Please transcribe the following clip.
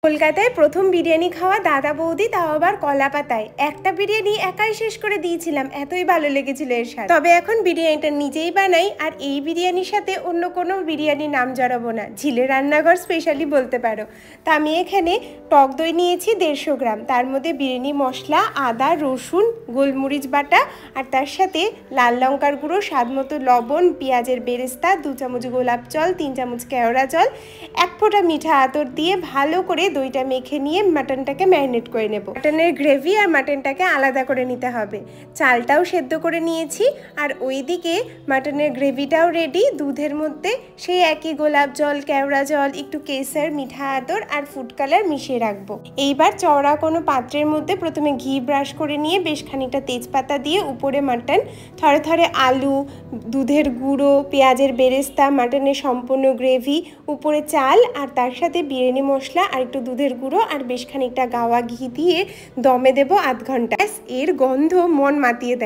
কলকাতায় প্রথম বিরিয়ানি খাওয়া দাদা বৌদি, তাও আবার কলা পাতায়। একটা বিরিয়ানি একাই শেষ করে দিয়েছিলাম, এতই ভালো লেগেছিল এর সাথে। তবে এখন বিরিয়ানিটা নিজেই বানাই, আর এই বিরিয়ানির সাথে অন্য কোনো বিরিয়ানির নাম জড়াবো না, ঝিলের রান্নাঘর স্পেশালি বলতে পারো। তা আমি এখানে টক দই নিয়েছি 150 গ্রাম, তার মধ্যে বিরিয়ানি মশলা, আদা, রসুন, গোলমরিচ বাটা, আর তার সাথে লাল লঙ্কার গুঁড়ো, স্বাদ মতো লবণ, পেঁয়াজের বেরেস্তা, 2 চামচ গোলাপ জল, 3 চামচ কেওড়া জল, 1 ফোঁটা মিঠা আতর দিয়ে ভালো করে দইটা মেখে নিয়ে মাটনটাকে ম্যারিনেট করে নেব। মাটনের গ্রেভি আর মাটনটাকে আলাদা করে নিতে হবে। চালটাও সেদ্ধ করে নিয়েছি, আর ওইদিকে মাটনের গ্রেভিটাও রেডি। দুধের মধ্যে সেই একই গোলাপ জল, কেওড়া জল, একটু কেসার, মিঠা আতর আর ফুড কালার মিশিয়ে রাখবো। এইবার চওড়া কোনো পাত্রের মধ্যে প্রথমে ঘি ব্রাশ করে নিয়ে বেশ খানিকটা তেজপাতা দিয়ে উপরে মাটন, থরে থরে আলু, দুধের গুঁড়ো, পেঁয়াজের বেরেস্তা, মাটনের সম্পূর্ণ গ্রেভি, উপরে চাল, আর তার সাথে বিরিয়ানি মশলা আর একটু দুধের গুঁড়ো আর বেশ খানিকটা গাওয়া ঘি দিয়ে দমে দেবো আধ ঘন্টা। এর গন্ধ মন মাতিয়ে দেয়।